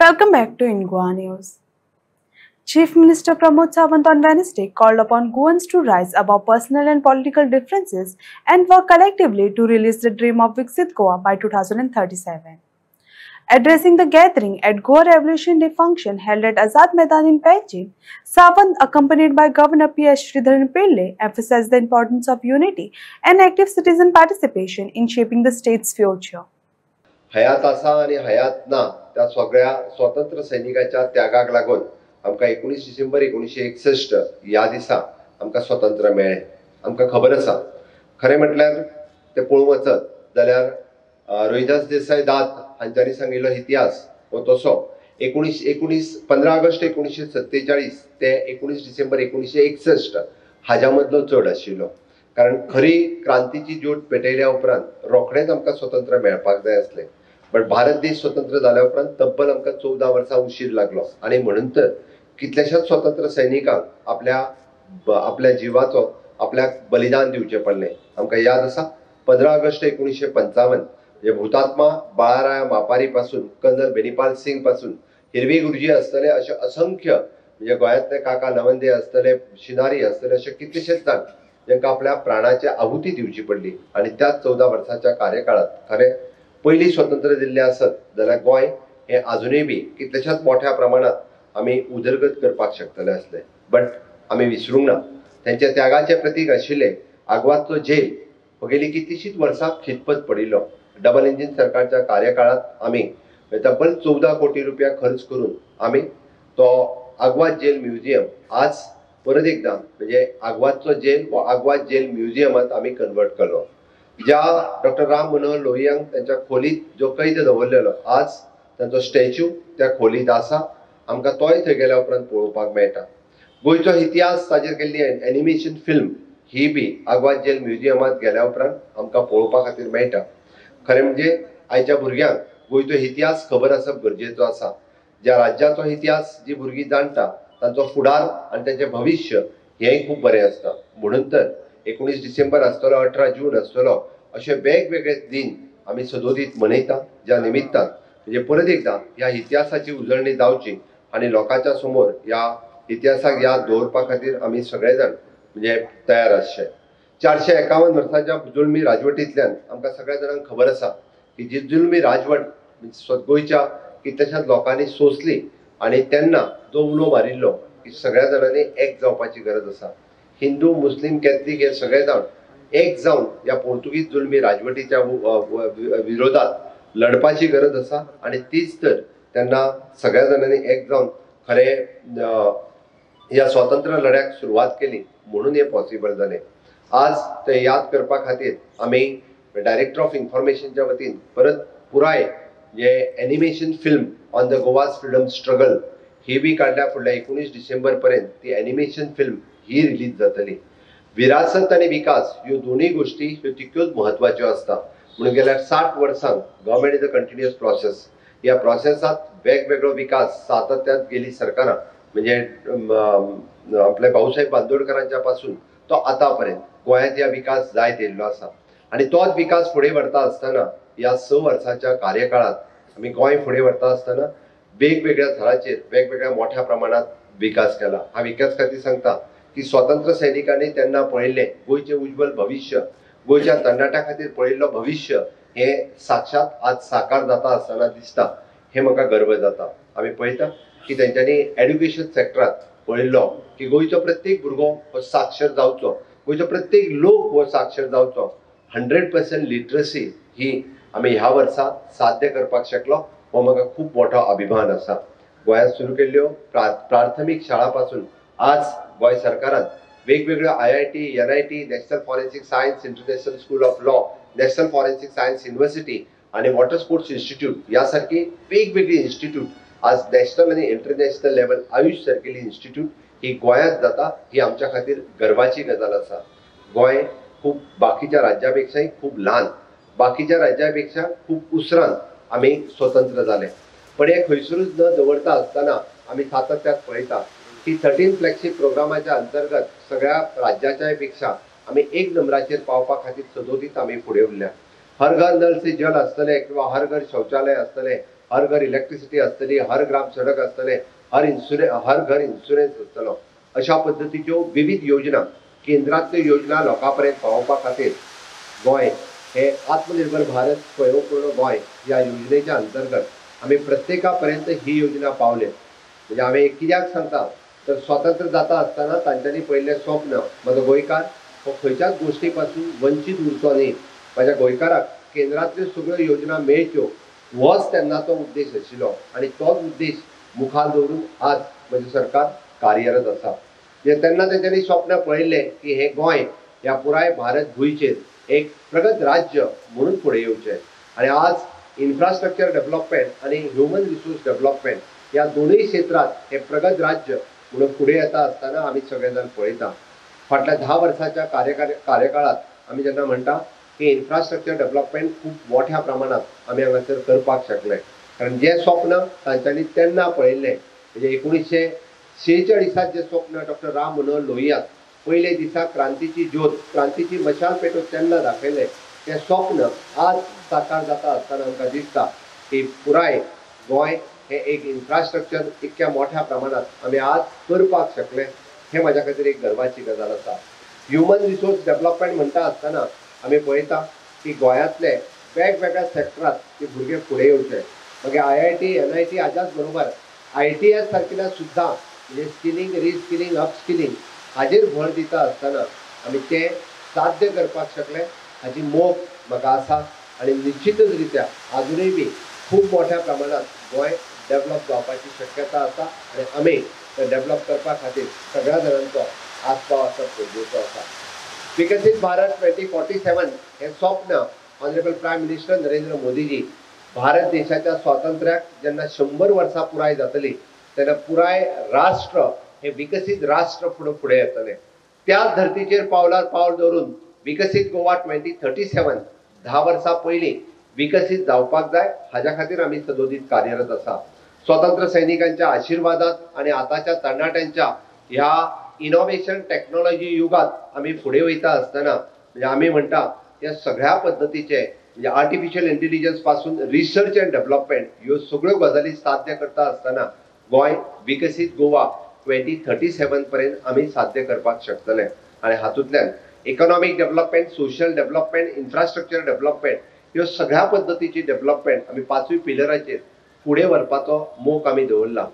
Welcome back to Ingwa News. Chief Minister Pramod Sawant on Wednesday called upon Goans to rise above personal and political differences and work collectively to realize the dream of Viksit Goa by 2037. Addressing the gathering at Goa Revolution Day function held at Azad Maidan in Panjim, Sawant, accompanied by Governor P.S. Sridharan Pillai, emphasized the importance of unity and active citizen participation in shaping the state's future. हयात आसा आणि हयात ना त्या सगळ्या स्वतंत्र सैनिकाच्या त्यागाक लागून आमकां 19 डिसेंबर 1961 ह्या दिसा आमकां स्वतंत्र मेळ्ळें. आमकां खबर आसा खरें म्हटल्यार ते पळोवंक वचत जाल्यार रोहिदास देसाई दाद हांच्यांनी सांगिल्लो इतिहास हो तसो 15 ऑगस्ट 1947 ते 19 डिसेंबर 1961 हाज्या मदलो चड आशिल्लो. कारण खरी क्रांतीची ज्योत पेटयल्या उपरांत रोखडेंच आमकां स्वतंत्र मेळपाक जाय आसलें. बट भारत देश स्वतंत्र जाल्या उपरांत तब्बल आमकां 14 वर्सां उशीर लागलो आणि म्हणून तर कितल्याशाच स्वतंत्र सैनिकांक आपल्या जिवाचो आपल्याक बलिदान दिवचें पडलें. आमकां याद आसा 15 ऑगस्ट 1955 म्हणजे हुतात्मा बाळाराया मापारी पासून कर्नल बेनीपाल सिंग पासून हिरवी गुरुजी आसतले अशे असंख्य म्हणजे गोंयांतले काका लवंदे आसतले शिनारी आसतले अशे कितलेशेच जाण जांकां आपल्या प्राणाची आहुती दिवची पडली. आणि त्याच 14 वर्साच्या कार्यकाळात खरें पयली स्वतंत्र दिल्ले आसत जाल्यार गोंय हे अजुनूय बी कितल्याशाच मोठ्या प्रमाणात आमी उदरगत करपाक शकतले आसले. बट आमी विसरूंक ना त्यांच्या त्यागाचे प्रतीक आशिल्ले आग्वादचो जेल हो गेली कितलीशीच वर्सां खितपत पडिल्लो. डबल इंजिन सरकारच्या कार्यकाळात आमी तब्बल 14 कोटी रुपया खर्च करून आमी तो आग्वाद जेल म्युझियम आज परत एकदा म्हणजे आग्वादचो जेल व आग्वाद जेल म्युझियमात आमी कन्वर्ट केलो. ज्या डॉक्टर राम मनोहर लोहियांक त्यांच्या खोलीत जो कैद दवरलेलो आज तांचो स्टॅच्यू त्या खोलीत आसा. आमकां तोय थंय गेल्या उपरांत पळोवपाक मेळटा. गोंयचो इतिहास ताजेर केल्ली एनिमेशन फिल्म ही बी आग्वाद जेल म्युझियमात गेल्या उपरांत आमकां पळोवपा खातीर मेळटा. खरें म्हणजे आयच्या भुरग्यांक गोंयचो इतिहास खबर आसप गरजेचो आसा. ज्या राज्याचो इतिहास जी भुरगीं जाणटा तांचो फुडार आनी तांचें भविश्य हेंय खूब बरें आसता. म्हणून तर 19 डिसेंबर आसतलो 18 जून आसतलो अशे वेगवेगळे दिन आमी सदोदीत मनयता. ज्या निमित्तान म्हणजे परत एकदा ह्या इतिहासाची उजळणी जावची आणि लोकांच्या समोर ह्या इतिहासाक याद दवरपा खातीर आमी सगळे जाण म्हणजे तयार आसचे. 451 वर्सांच्या जुलमी राजवटींतल्यान आमकां सगळ्या जाणांक खबर आसा की जी जुलमी राजवट गोंयच्या कितल्याशाच लोकांनी सोंसली आणि तेन्ना जो उलो मारिल्लो की सगळ्या जाणांनी एक जावपाची गरज आसा. हिंदू मुस्लिम कॅथलीक हे सगळे जाण एक जावन या पोर्तुगीज जुलमी राजवटीच्या विरोधात लढपाची गरज आसा. आणि तीच तर तेन्ना सगळ्या जाणांनी एक जावन खरें ह्या स्वातंत्र्य लढ्याक सुरवात केली म्हणून हे पॉसिबल जालें. आज ते याद करपा खातीर आमी डायरेक्टर ऑफ इन्फॉर्मेशनच्या वतीन परत पुराय जे animation film on the Goa's freedom struggle ही बी काडल्या. फुडल्या 19 डिसेंबर पर्यंत ती एनिमेशन फिल्म ही रिलीज जातली. विरासत आणि विकास ह्यो दोनूय गोष्टी ह्यो तितक्योच म्हत्वाच्यो आसता. म्हणून गेल्या 60 वर्सांक government is a continuous process. ह्या प्रोसेसात वेगवेगळो विकास सातत्यात गेली सरकारां म्हणजे आपले भाऊसाहेब बांदोडकरांच्या पासून तो आतापर्यंत गोंयांत ह्या विकास जायत येयल्लो आसा. आणि तोच विकास फुडें व्हरता आसतना ह्या 6 वर्साच्या कार्यकाळात आमी गोंय फुडें व्हरता आसतना वेगवेगळ्या थराचेर वेगवेगळ्या मोठ्या प्रमाणात विकास केला. हा विकास खातीर सांगता की स्वतंत्र सैनिकांनी तेन्ना पळयल्लें गोंयचें उज्वल भविश्य गोंयच्या तरणाट्या खातीर पळयल्लो भविश्य हे साक्षात आज साकार जाता आसतना दिसता. हे म्हाका गर्व जाता. आमी पळयता की तेंच्यांनी एड्युकेशन सेक्टरात पळयल्लो की गोंयचो प्रत्येक भुरगो हो साक्षर जावचो, गोंयचो प्रत्येक लोक हो साक्षर जावचो. 100% लिटरसी ही आमी ह्या वर्सात साध्य करपाक शकलो हो म्हाका खूब मोठो अभिमान आसा. गोंयांत सुरू केल्ल्यो प्राथमीक शाळा पासून आज गोंय सरकारान वेगवेगळ्यो IIT, NIT, national forensic science international school of law, national forensic science university आणि वॉटर स्पोर्ट्स इन्स्टिट्यूट यासारखी वेगवेगळी इन्स्टिट्यूट आज नॅशनल आणि इंटरनॅशनल लेवल आयुष सारकेली इन्स्टिट्यूट ही गोंयांत जाता. ही आमच्या खातीर गर्वाची गजाल आसा. गोंय खूब बाकीच्या राज्यापेक्षाय खूब ल्हान, बाकीच्या राज्यापेक्षा खूब उसरान आमी स्वतंत्र जाले. पण हे खंयसरूच न दवरता आसतना आमी सातत्यात पळयता की 13 फ्लॅगशिप प्रोग्रामाच्या अंतर्गत सगळ्या राज्याच्या पेक्षा आमी 1 नंबराचेर पावपा खातीर सदोदीत आमी फुडें उरल्या. हर घर नल से जल आसतले किंवा हर घर शौचालय आसतले, हर घर इलेक्ट्रिसिटी आसतली, हर ग्राम सडक आसतले, हर घर इन्शुरन्स आसतलो, अशा पद्दतीच्यो विविध योजना, केंद्रांतल्यो योजना लोकांपर्यंत पावोवपा खातीर गोंय हे आत्मनिर्भर भारत स्वयंपूर्ण गोंय ह्या योजनेच्या अंतर्गत आमी प्रत्येकापर्यंत ही योजना पावले. म्हणजे हांवें कित्याक सांगता तर स्वतंत्र जाता आसतना तांच्यांनी पयिल्लें स्वप्न म्हजो गोंयकार हो खंयच्याच गोश्टी पासून वंचीत उरचो न्ही, म्हाज्या गोंयकाराक केंद्रांतल्यो सगळ्यो योजना मेळच्यो होच तेन्नाचो उद्देश आशिल्लो आनी तोच उद्देश मुखार दवरून आज म्हजें सरकार कार्यरत आसा. म्हणजे तेन्ना तेंच्यांनी स्वप्न पळयिल्लें की हे गोंय ह्या पुराय भारत भूंयचेर एक प्रगत राज्य म्हणून फुडें येवचें. आनी आज इन्फ्रास्ट्रक्चर डेव्हलपमेंट आणि ह्युमन रिसोर्स डेव्हलपमेंट ह्या दोनूय क्षेत्रात हे प्रगत राज्य म्हणून फुडें येता आसतना आमी सगळे जाण पळयता. फाटल्या 10 वर्साच्या कार्यकाळात आमी जेन्ना म्हणटा की इन्फ्रास्ट्रक्चर डेव्हलपमेंट खूब मोठ्या प्रमाणात आमी हांगासर करपाक शकले. कारण जें स्वप्न तांच्यांनी तेन्ना पळयिल्लें म्हणजे 1946 जें स्वप्न डॉक्टर राम मनोहर लोहियान पयले दिसा क्रांतीची ज्योत, क्रांतीची मशाल पेटोवन तेन्ना दाखयलें, तें स्वप्न आज साकार जाता आसतना आमकां दिसता की पुराय गोंय हे एक इन्फ्रास्ट्रक्चर इतक्या मोठ्या प्रमाणात आमी आज करपाक शकले. हे म्हाज्या खातीर एक गर्वाची गजाल आसा. ह्युमन रिसोर्स डेव्हलपमेंट म्हणटा आसतना आमी पळयता की गोंयांतले वेगवेगळ्या सेक्टरांत ते भुरगे फुडें येवचे. मागीर IIT, NIT हाच्याच बरोबर ITS सारकिल्या सुद्दां म्हणजे स्किलिंग, रिस्किलिंग, अपस्किलिंग हाजेर भर दिता आसतना आमी तें साध्य करपाक शकले हाची मोख म्हाका आसा. आनी निश्चितच रित्या अजुनूय बी खूब मोठ्या प्रमाणात गोंय डेव्हलप जावपाची शक्यता आसा आनी आमी तें डेव्हलप करपा खातीर सगळ्या जाणांचो आस्पाव आसप गरजेचो आसा. विकसीत भारत 2047 हे स्वप्न honourable prime minister Narendra Modiji Bharat देशाच्या स्वातंत्र्याक जेन्ना 100 वर्सां पुराय जातली तेन्ना पुराय राष्ट्र हे विकसीत राष्ट्र फुडें येतले. त्याच धर्तीचेर पावलार पावल दवरून विकसीत गोवा 2037 10 वर्सां पयलीं विकसीत जावपाक जाय हाच्या खातीर आमी सदोदीत कार्यरत आसा. स्वतंत्र सैनिकांच्या आशिर्वादात आणि आताच्या तरणाट्यांच्या ह्या इनोव्हेशन टेक्नॉलॉजी युगात आमी फुडें वयता आसतना म्हणजे आमी म्हणटा या सगळ्या पद्दतीचे म्हणजे आर्टिफिशियल इंटेलिजन्स पासून रिसर्च अँड डेव्हलपमेंट ह्यो सगळ्यो गजाली साध्य करता आसतना गोंय विकसीत गोवा 2037 पर्यंत आमी साध्य करपाक शकतले. आनी हातूंतल्यान economic development, social development, infrastructure development ह्यो सगळ्या पद्दतीची डेव्हलपमेंट आमी 5व्या पिलराचेर फुडें व्हरपाचो मोख आमी दवरला.